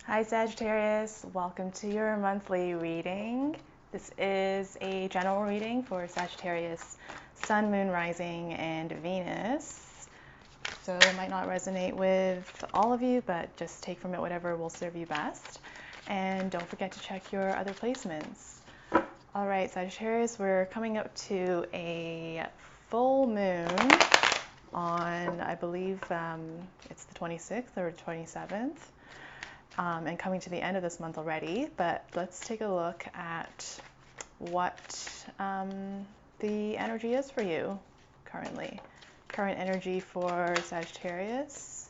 Hi Sagittarius, welcome to your monthly reading. This is a general reading for Sagittarius, Sun, Moon, Rising, and Venus. So it might not resonate with all of you, but just take from it whatever will serve you best. And don't forget to check your other placements. All right, Sagittarius, we're coming up to a full moon on, I believe it's the 26th or 27th. And coming to the end of this month already, but let's take a look at what the energy is for you currently. Current energy for Sagittarius.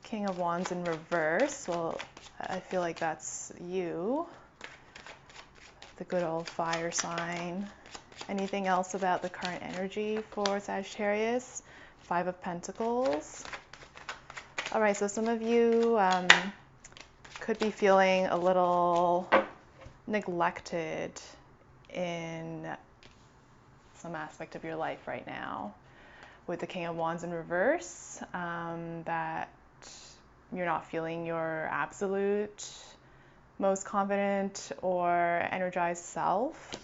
King of Wands in reverse. Well, I feel like that's you. The good old fire sign. Anything else about the current energy for Sagittarius? Five of Pentacles. All right, so some of you could be feeling a little neglected in some aspect of your life right now. With the King of Wands in reverse, that you're not feeling your absolute most confident or energized self.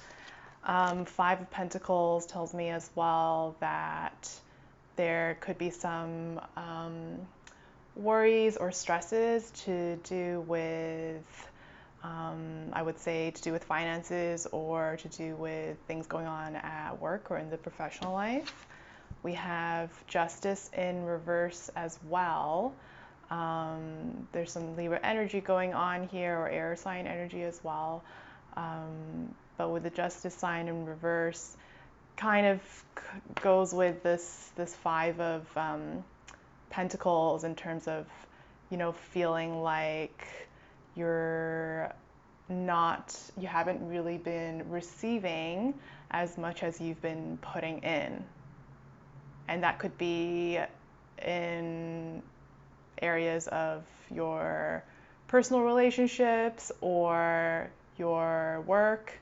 Five of Pentacles tells me as well that there could be some worries or stresses to do with, I would say, to do with finances or to do with things going on at work or in the professional life. We have Justice in reverse as well. There's some Libra energy going on here, or air sign energy as well. But with the Justice sign in reverse, kind of goes with this Five of Pentacles in terms of, feeling like you haven't really been receiving as much as you've been putting in. And that could be in areas of your personal relationships or your work,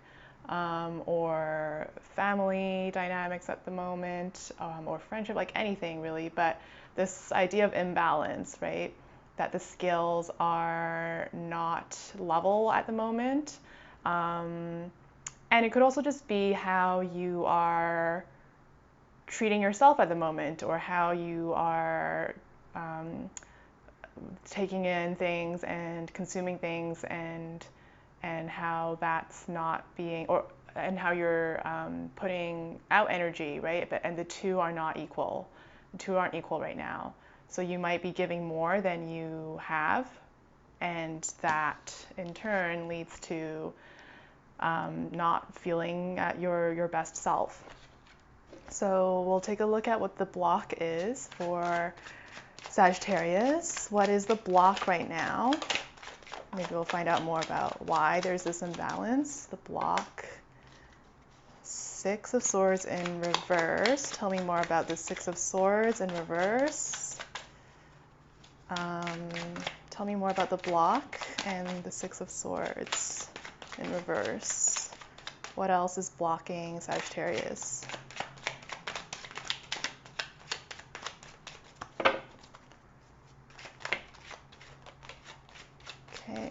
or family dynamics at the moment, or friendship, like anything really. But this idea of imbalance, right? That the scales are not level at the moment. And it could also just be how you are treating yourself at the moment, or how you are taking in things and consuming things, and how that's not being, and how you're putting out energy, right? And the two are not equal. The two aren't equal right now. So you might be giving more than you have, and that in turn leads to not feeling at your best self. So we'll take a look at what the block is for Sagittarius. What is the block right now? Maybe we'll find out more about why there's this imbalance. The block. Six of Swords in reverse. Tell me more about the Six of Swords in reverse. Tell me more about the block and the Six of Swords in reverse. What else is blocking Sagittarius? Okay.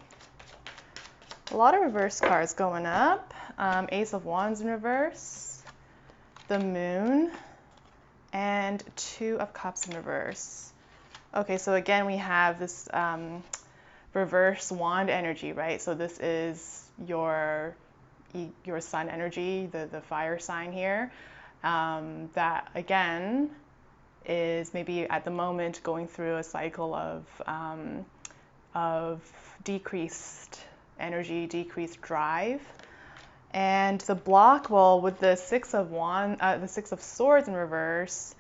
A lot of reverse cards going up. Ace of Wands in reverse. The Moon. And Two of Cups in reverse. Okay, so again, we have this reverse wand energy, right? So this is your sun energy, the fire sign here. That again is maybe at the moment going through a cycle of decreased energy, decreased drive. And the block, well, with the Six of Swords in reverse,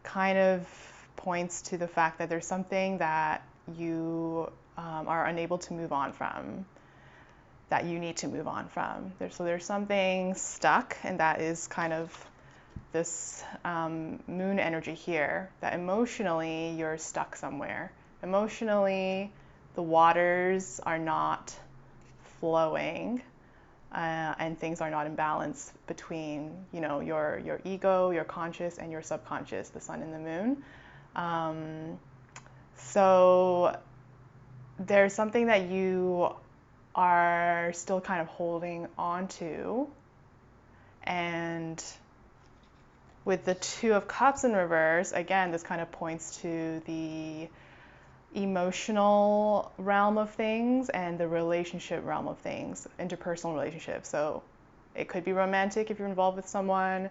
kind of points to the fact that there's something that you are unable to move on from, that you need to move on from. So there's something stuck, and that is kind of this moon energy here, that emotionally you're stuck somewhere. Emotionally, the waters are not flowing, and things are not in balance between, your ego, your conscious, and your subconscious, the sun and the moon. So there's something that you are still kind of holding on to. And with the Two of Cups in reverse, again, this kind of points to the emotional realm of things and the relationship realm of things, interpersonal relationships. So it could be romantic if you're involved with someone,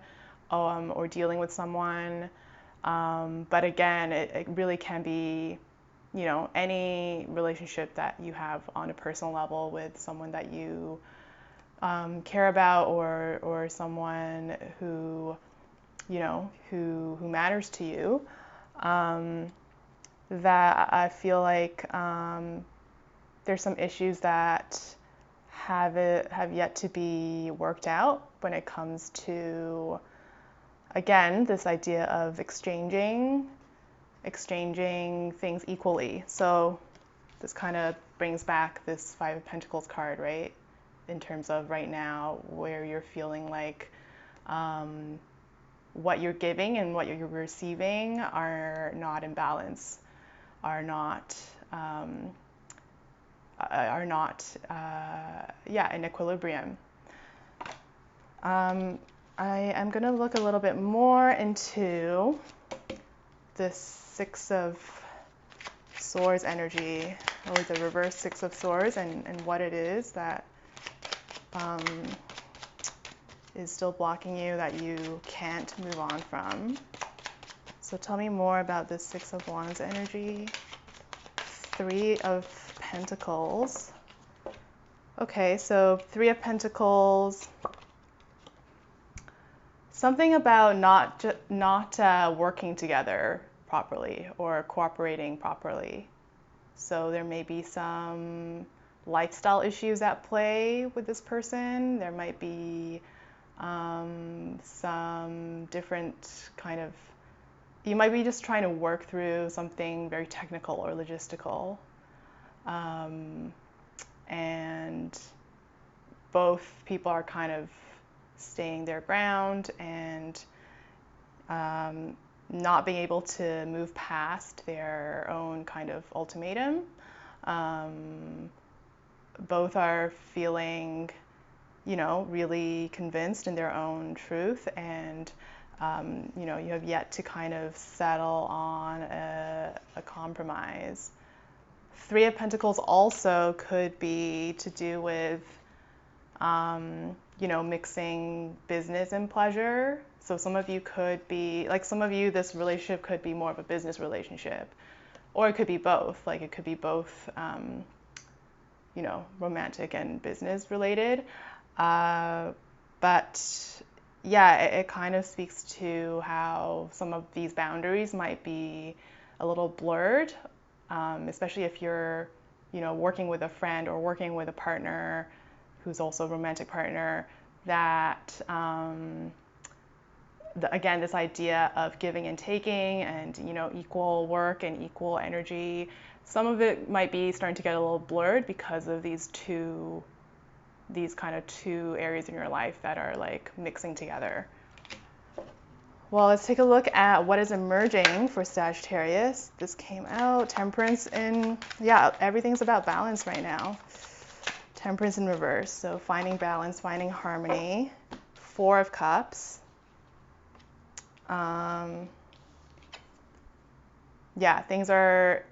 or dealing with someone. But again, it really can be, any relationship that you have on a personal level with someone that you care about, or someone who, who matters to you. That I feel like there's some issues that have yet to be worked out when it comes to, again, this idea of exchanging things equally. So this kind of brings back this Five of Pentacles card, right? In terms of right now where you're feeling like what you're giving and what you're receiving are not in balance, are not in equilibrium. I am going to look a little bit more into this Six of Swords energy, or the reverse Six of Swords, and what it is that is still blocking you, that you can't move on from. So tell me more about this Six of Wands energy. Three of Pentacles. Okay, so Three of Pentacles. Something about not working together properly or cooperating properly. So there may be some lifestyle issues at play with this person. There might be some different kind of, you might be just trying to work through something very technical or logistical. And both people are kind of staying their ground and not being able to move past their own kind of ultimatum. Both are feeling, really convinced in their own truth, and you have yet to kind of settle on a compromise. Three of Pentacles also could be to do with mixing business and pleasure. So some of you could be, like some of you, this relationship could be more of a business relationship, or it could be both. Like it could be both, romantic and business related. But yeah, it kind of speaks to how some of these boundaries might be a little blurred, especially if you're, working with a friend or working with a partner who's also a romantic partner, that again, this idea of giving and taking, and equal work and equal energy, some of it might be starting to get a little blurred because of these kind of two areas in your life that are like mixing together. Well, let's take a look at what is emerging for Sagittarius. This came out, Temperance, and yeah, everything's about balance right now. Temperance in reverse, so finding balance, finding harmony. Four of Cups. Yeah, things are,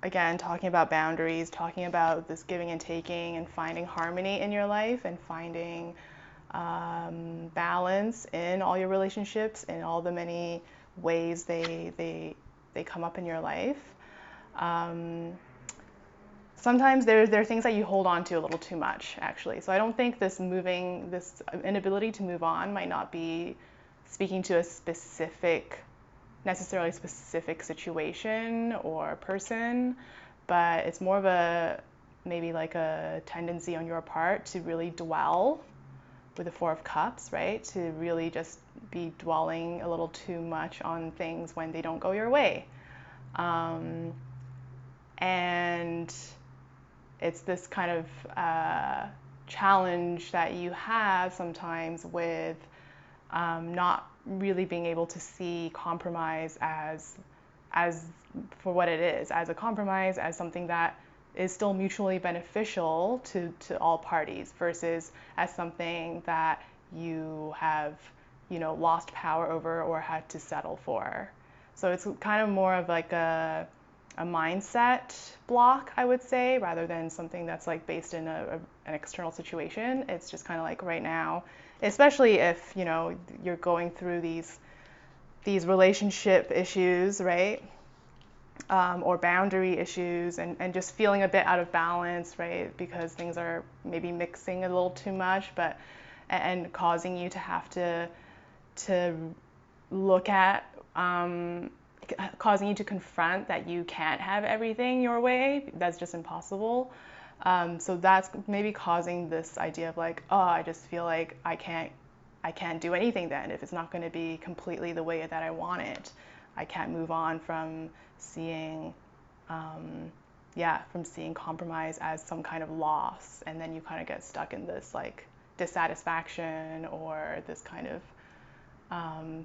again, talking about boundaries, talking about this giving and taking and finding harmony in your life, and finding balance in all your relationships, in all the many ways they come up in your life. Sometimes there are things that you hold on to a little too much, actually. So I don't think this inability to move on might not be speaking to a necessarily specific situation or person, but it's more of maybe like a tendency on your part to really dwell with the Four of Cups, right? To really just be dwelling a little too much on things when they don't go your way. And it's this kind of challenge that you have sometimes with not really being able to see compromise as for what it is, as a compromise, as something that is still mutually beneficial to all parties versus as something that you have, lost power over or had to settle for. So it's kind of more of like a mindset block, I would say, rather than something that's like based in an external situation. It's just kind of like right now, especially if, you're going through these relationship issues, right? Or boundary issues and just feeling a bit out of balance, right? Because things are maybe mixing a little too much, but and causing you to have to look at causing you to confront that you can't have everything your way. That's just impossible. So that's maybe causing this idea of like, oh, I just feel like I can't do anything then if it's not going to be completely the way that I want it. I can't move on from seeing, from seeing compromise as some kind of loss, and then you kind of get stuck in this like dissatisfaction or this kind of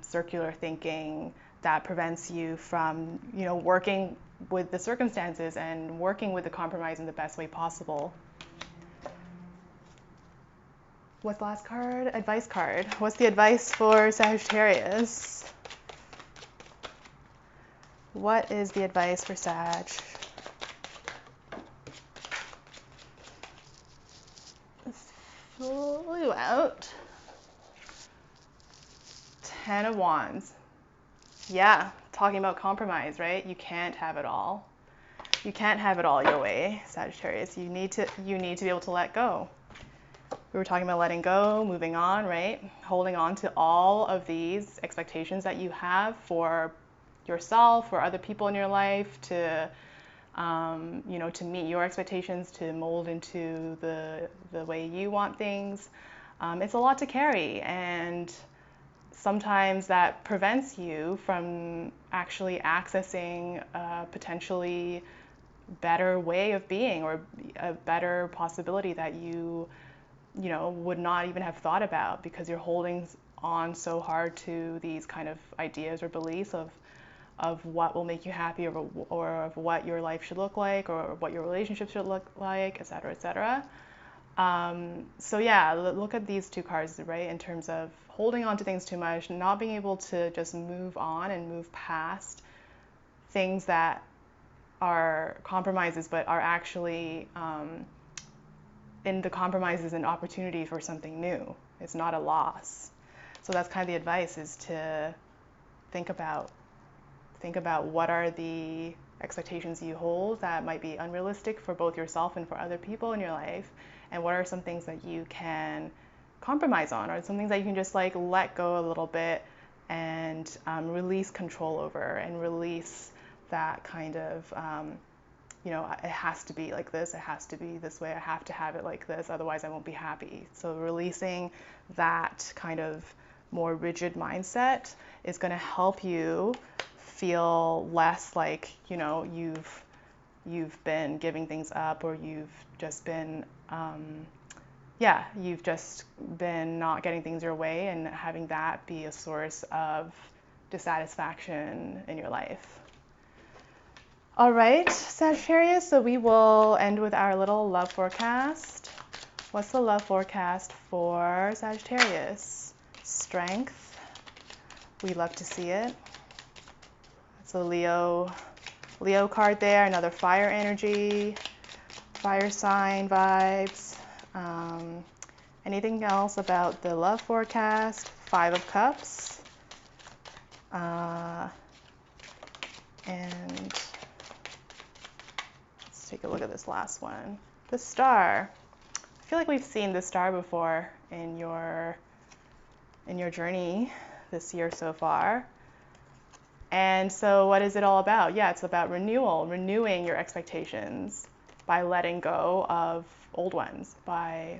circular thinking that prevents you from, working with the circumstances and working with the compromise in the best way possible. What's the last card? Advice card. What's the advice for Sagittarius? What is the advice for Sag? Flew out. 10 of Wands. Yeah, talking about compromise, right? You can't have it all. You can't have it all your way, Sagittarius. You need to be able to let go. We were talking about letting go, moving on, right? Holding on to all of these expectations that you have for yourself or other people in your life to to meet your expectations, to mold into the way you want things. It's a lot to carry, and sometimes that prevents you from actually accessing a potentially better way of being or a better possibility that you would not even have thought about because you're holding on so hard to these kind of ideas or beliefs of what will make you happy or of what your life should look like or what your relationship should look like, et cetera, et cetera. So yeah, look at these two cards, right, in terms of holding on to things too much, not being able to just move on and move past things that are compromises but are actually in the compromises an opportunity for something new. It's not a loss. So that's kind of the advice, is to think about what are the expectations you hold that might be unrealistic for both yourself and for other people in your life, and what are some things that you can compromise on, or some things that you can just like let go a little bit and release control over, and release that kind of it has to be like this, it has to be this way, I have to have it like this, otherwise I won't be happy. So releasing that kind of more rigid mindset is going to help you feel less like you've been giving things up, or you've just been not getting things your way, and having that be a source of dissatisfaction in your life. All right, Sagittarius, so we will end with our little love forecast. What's the love forecast for Sagittarius? Strength. We love to see it. It's a Leo card there, another fire energy, fire sign vibes. Anything else about the love forecast? 5 of Cups. And let's take a look at this last one. The Star. I feel like we've seen the Star before in your journey this year so far. And so what is it all about? Yeah, it's about renewal, renewing your expectations by letting go of old ones, by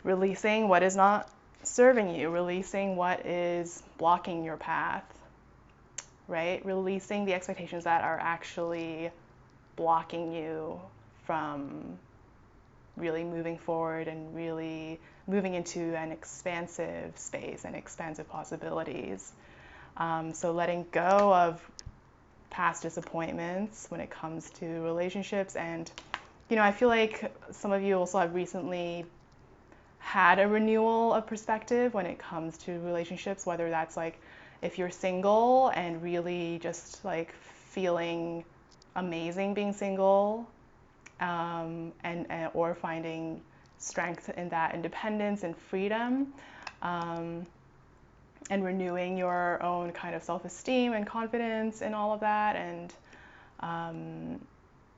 releasing what is not serving you, releasing what is blocking your path, right? Releasing the expectations that are actually blocking you from really moving forward and really moving into an expansive space and expansive possibilities. So letting go of past disappointments when it comes to relationships. And, I feel like some of you also have recently had a renewal of perspective when it comes to relationships, whether that's like if you're single and really just like feeling amazing being single, and or finding strength in that independence and freedom, and renewing your own kind of self-esteem and confidence and all of that. And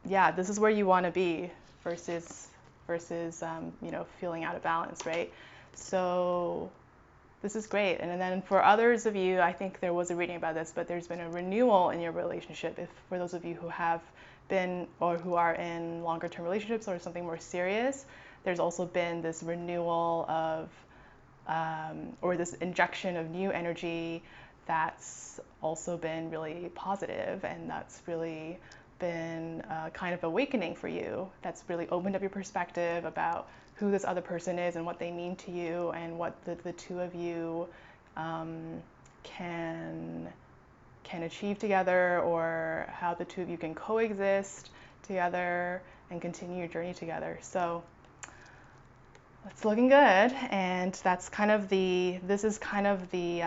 yeah, this is where you want to be versus feeling out of balance, right? So this is great. And then for others of you, I think there was a reading about this, but there's been a renewal in your relationship. If for those of you who have been or who are in longer term relationships or something more serious, there's also been this renewal of or this injection of new energy that's also been really positive, and that's really been a kind of awakening for you. That's really opened up your perspective about who this other person is and what they mean to you, and what the two of you can achieve together, or how the two of you can coexist together and continue your journey together. So it's looking good, and that's kind of this is kind of the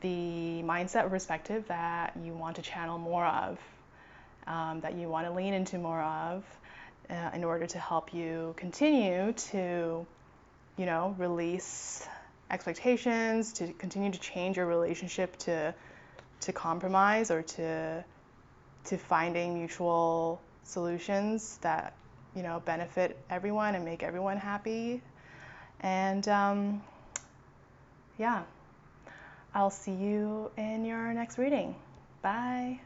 mindset or perspective that you want to channel more of, that you want to lean into more of, in order to help you continue to, release expectations, to continue to change your relationship to compromise, or to finding mutual solutions that benefit everyone and make everyone happy. And yeah, I'll see you in your next reading. Bye.